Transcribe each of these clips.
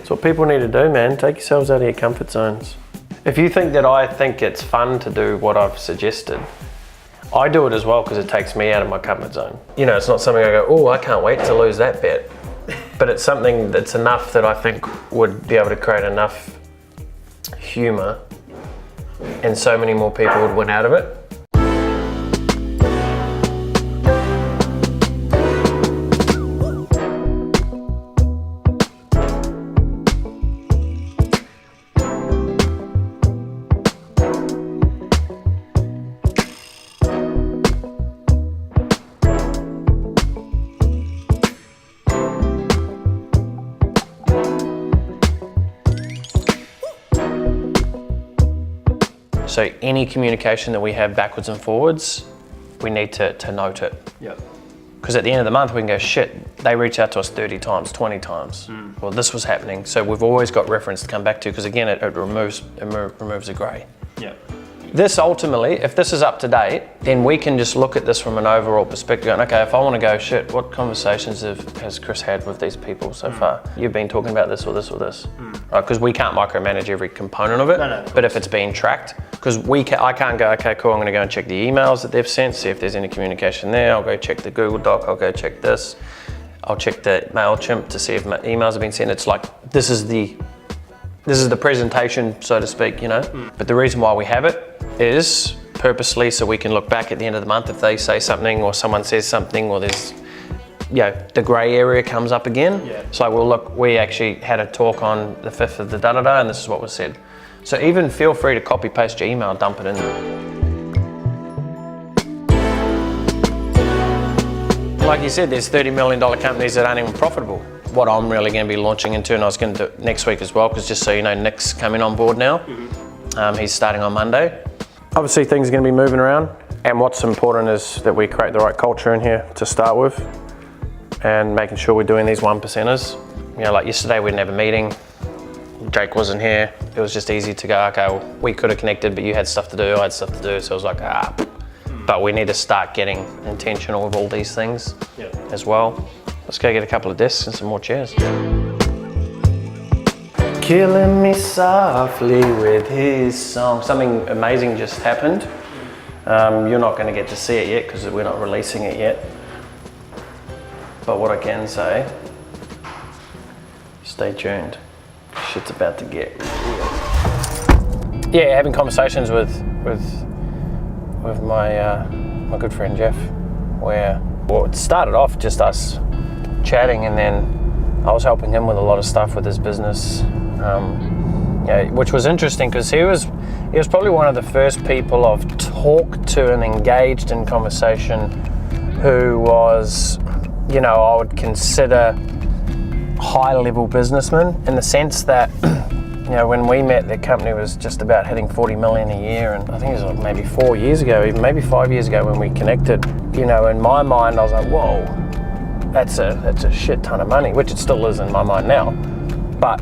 That's what people need to do, man. Take yourselves out of your comfort zones. If you think that I think it's fun to do what I've suggested, I do it as well because it takes me out of my comfort zone. You know, it's not something I go, oh, I can't wait to lose that bet. But it's something that's enough that I think would be able to create enough humour and so many more people would win out of it. So any communication that we have backwards and forwards, we need to note it. Yep. Because at the end of the month, we can go, shit, they reach out to us 30 times, 20 times. Well, this was happening. So we've always got reference to come back to, because again, it removes the grey. Yeah. This ultimately, if this is up to date, then we can just look at this from an overall perspective going, okay, if I want to go, shit, what conversations has Chris had with these people so far? You've been talking about this or this or this. Right? Because we can't micromanage every component of it, but if it's being tracked, because I can't go, okay, cool, I'm going to go and check the emails that they've sent, see if there's any communication there. I'll go check the Google Doc, I'll go check this. I'll check the MailChimp to see if my emails have been sent. It's like, this is the presentation, so to speak, you know? But the reason why we have it is purposely so we can look back at the end of the month if they say something or someone says something or there's, you know, the grey area comes up again. Yeah. It's like, well, look, we actually had a talk on the 5th of the da-da-da and this is what was said. So even feel free to copy paste your email, dump it in there. Like you said, there's $30 million companies that aren't even profitable. What I'm really going to be launching into, and I was going to do it next week as well, because just so you know, Nick's coming on board now. He's starting on Monday. Obviously things are going to be moving around, and what's important is that we create the right culture in here to start with, and making sure we're doing these 1%ers. You know, like yesterday we didn't have a meeting, Jake wasn't here, it was just easy to go, okay, well, we could have connected, but you had stuff to do, I had stuff to do, so I was like, But we need to start getting intentional with all these things as well. Let's go get a couple of desks and some more chairs. Killing me softly with his song. Something amazing just happened. You're not going to get to see it yet because we're not releasing it yet. But what I can say, stay tuned. Shit's about to get real. Yeah, having conversations with my good friend Jeff, where it started off just us chatting, and then I was helping him with a lot of stuff with his business, which was interesting because he was probably one of the first people I've talked to and engaged in conversation who was, you know, I would consider high-level businessman, in the sense that, you know, when we met, the company was just about hitting 40 million a year, and I think it was like maybe 4 years ago, even maybe 5 years ago when we connected. You know, in my mind, I was like, whoa, that's a shit ton of money, which it still is in my mind now. But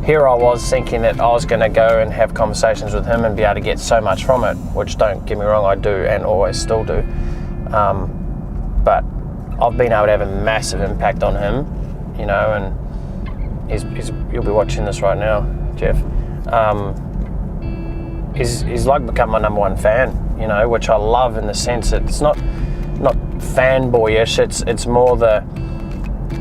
here I was thinking that I was going to go and have conversations with him and be able to get so much from it, which, don't get me wrong, I do and always still do. But I've been able to have a massive impact on him, you know, and you'll be watching this right now, Jeff. He's like become my #1 fan, you know, which I love in the sense that it's not fanboyish, it's more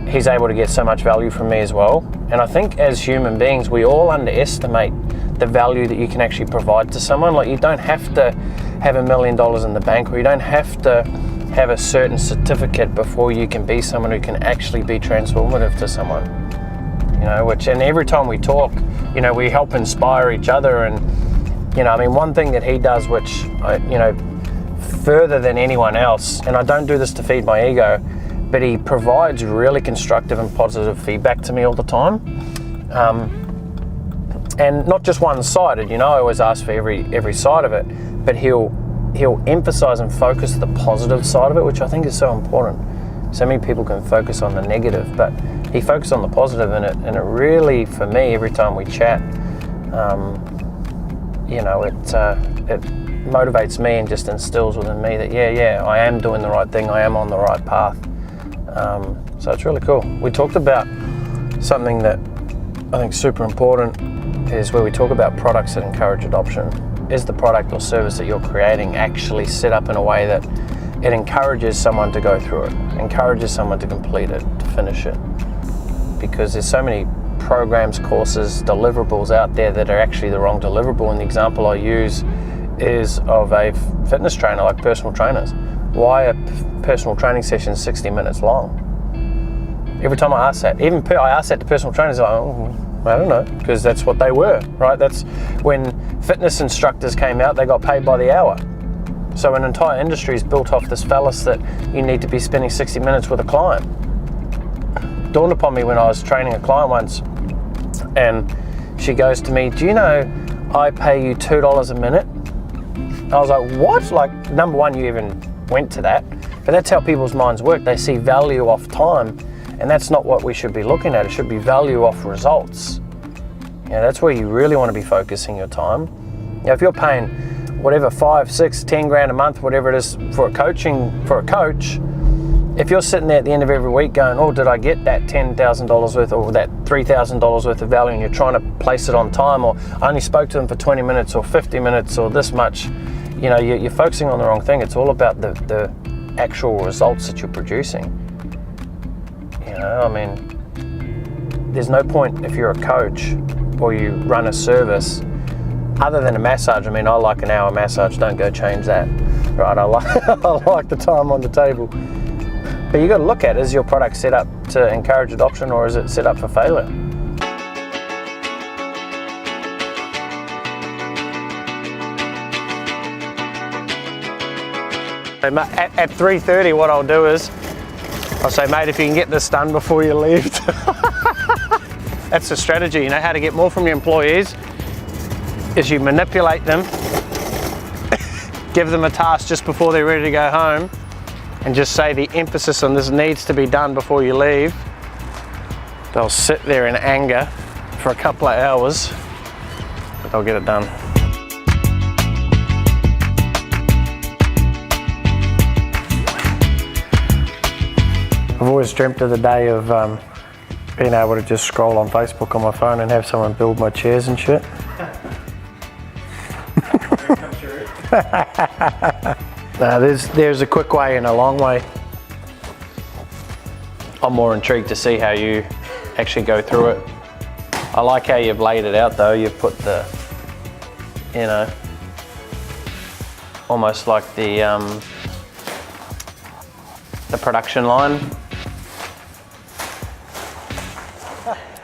he's able to get so much value from me as well. And I think as human beings, we all underestimate the value that you can actually provide to someone. Like, you don't have to have $1 million in the bank, or you don't have to have a certain certificate before you can be someone who can actually be transformative to someone. You know, and every time we talk, you know, we help inspire each other. And, you know, I mean, one thing that he does, which, you know, further than anyone else, and I don't do this to feed my ego, but he provides really constructive and positive feedback to me all the time. And not just one-sided, you know, I always ask for every side of it, but he'll emphasize and focus the positive side of it, which I think is so important. So many people can focus on the negative, but he focused on the positive in it, and it really, for me, every time we chat, you know, it motivates me and just instills within me that, yeah, I am doing the right thing, I am on the right path. So it's really cool. We talked about something that I think is super important is where we talk about products that encourage adoption. Is the product or service that you're creating actually set up in a way that it encourages someone to go through it, encourages someone to complete it, to finish it? Because there's so many programs, courses, deliverables out there that are actually the wrong deliverable. And the example I use is of a fitness trainer, like personal trainers. Why are personal training sessions 60 minutes long? Every time I ask that, I ask that to personal trainers, like, oh, I don't know, because that's what they were, right? That's when fitness instructors came out, they got paid by the hour. So an entire industry is built off this fallacy that you need to be spending 60 minutes with a client. Dawned upon me when I was training a client once, and she goes to me, do you know I pay you $2 a minute? I was like, what? Like, number one, you even went to that, but that's how people's minds work. They see value off time, and that's not what we should be looking at. It should be value off results. That's where you really want to be focusing your time. If you're paying whatever 5, 6, 10 grand a month, whatever it is for a coach, if you're sitting there at the end of every week going, oh, did I get that $10,000 worth or that $3,000 worth of value, and you're trying to place it on time, or I only spoke to them for 20 minutes or 50 minutes or this much, you're focusing on the wrong thing. It's all about the actual results that you're producing. There's no point if you're a coach or you run a service other than a massage. I like an hour massage, don't go change that, right? I like the time on the table. But you got to look at, is your product set up to encourage adoption, or is it set up for failure? At 3:30, what I'll do is, I'll say, mate, if you can get this done before you leave. That's the strategy, how to get more from your employees is you manipulate them, give them a task just before they're ready to go home, and just say the emphasis on this needs to be done before you leave. They'll sit there in anger for a couple of hours, but they'll get it done. I've always dreamt of the day of being able to just scroll on Facebook on my phone and have someone build my chairs and shit. No, there's a quick way and a long way. I'm more intrigued to see how you actually go through it. I like how you've laid it out though. You've put the, almost like the production line.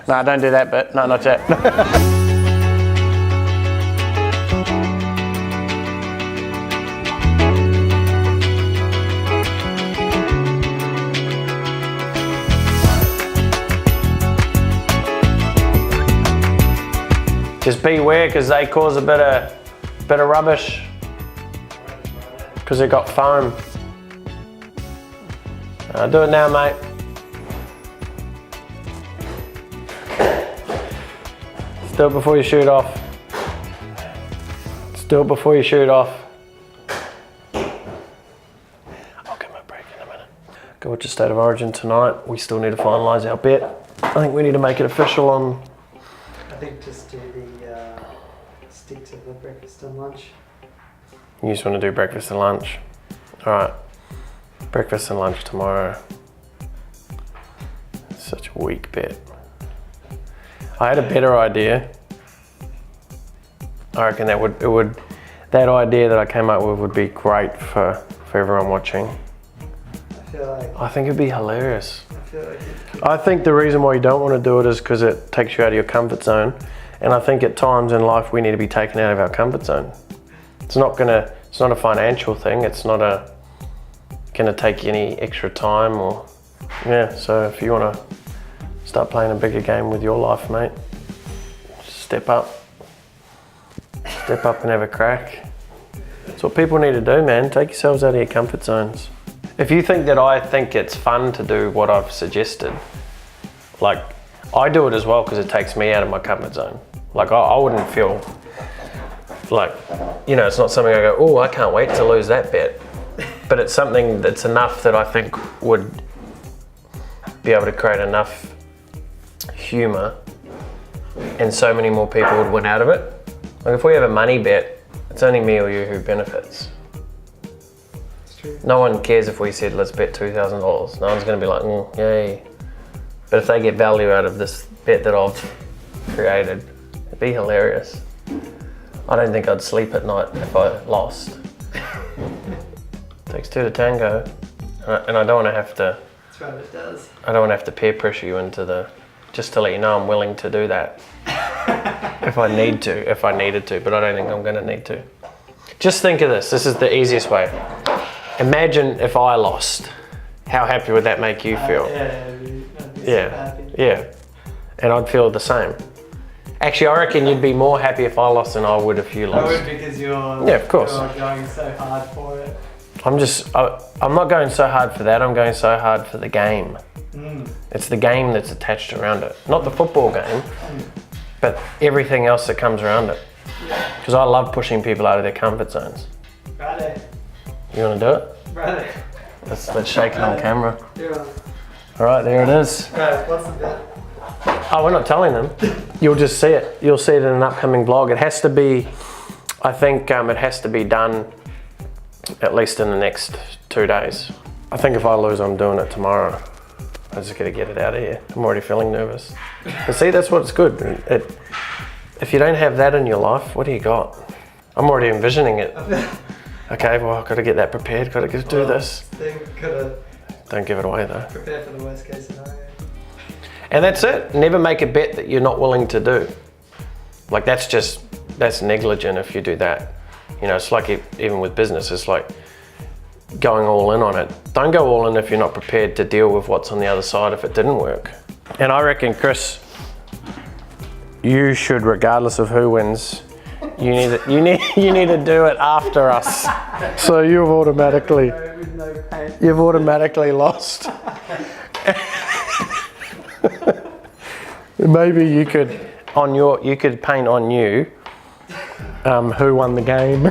No, don't do that bit. No, not yet. Just beware, because they cause a bit of rubbish, because they got foam. Do it now, mate. Do it before you shoot off. Just do it before you shoot off. I'll get my break in a minute. Go watch the State of Origin tonight. We still need to finalise our bet. I think we need to make it official on... I think just do the sticks of the breakfast and lunch. You just want to do breakfast and lunch? Alright. Breakfast and lunch tomorrow. Such a weak bet. I had a better idea. I reckon that idea that I came up with would be great for everyone watching. I think it'd be hilarious. I think the reason why you don't want to do it is because it takes you out of your comfort zone, and I think at times in life we need to be taken out of our comfort zone. It's not a financial thing. It's not gonna take you any extra time so if you want to start playing a bigger game with your life, mate, step up and have a crack. That's what people need to do, man. Take yourselves out of your comfort zones. If you think that I think it's fun to do what I've suggested, like, I do it as well because it takes me out of my comfort zone. Like, I wouldn't feel like, it's not something I go, oh, I can't wait to lose that bet. But it's something that's enough that I think would be able to create enough humour, and so many more people would win out of it. Like if we have a money bet, it's only me or you who benefits. It's true. No one cares if we said, let's bet $2,000. No one's going to be like, yay. But if they get value out of this bet that I've created, it'd be hilarious. I don't think I'd sleep at night if I lost. Takes two to tango. And I don't want to have to... That's right, it does. I don't want to have to peer pressure you into the... Just to let you know I'm willing to do that. If I needed to, but I don't think I'm going to need to. Just think of this. This is the easiest way. Imagine if I lost. How happy would that make you feel? I'd be so happy. Yeah. And I'd feel the same. Actually, I reckon you'd be more happy if I lost than I would if you I lost. would, because you're Of course. You're going so hard for it. I'm not going so hard for that, I'm going so hard for the game. It's the game that's attached around it. Not the football game, but everything else that comes around it. Because I love pushing people out of their comfort zones. Righto. You want to do it? Righto. Let's shake it on camera. You're on. All right, there it is. Right, what's the bet? Oh, we're not telling them. You'll just see it. You'll see it in an upcoming vlog. It has to be, I think it has to be done at least in the next 2 days. I think if I lose, I'm doing it tomorrow. I just gotta get it out of here. I'm already feeling nervous. But see, that's what's good. If you don't have that in your life, what do you got? I'm already envisioning it. Okay, well, I've got to get that prepared. Got to do this. Don't give it away though. Prepare for the worst case scenario. And that's it. Never make a bet that you're not willing to do. Like that's negligent if you do that. You know, it's like even with business, it's like going all in on it. Don't go all in if you're not prepared to deal with what's on the other side if it didn't work. And I reckon, Chris, you should, regardless of who wins, you need to do it after us. So you've automatically lost. Maybe you could paint on you who won the game.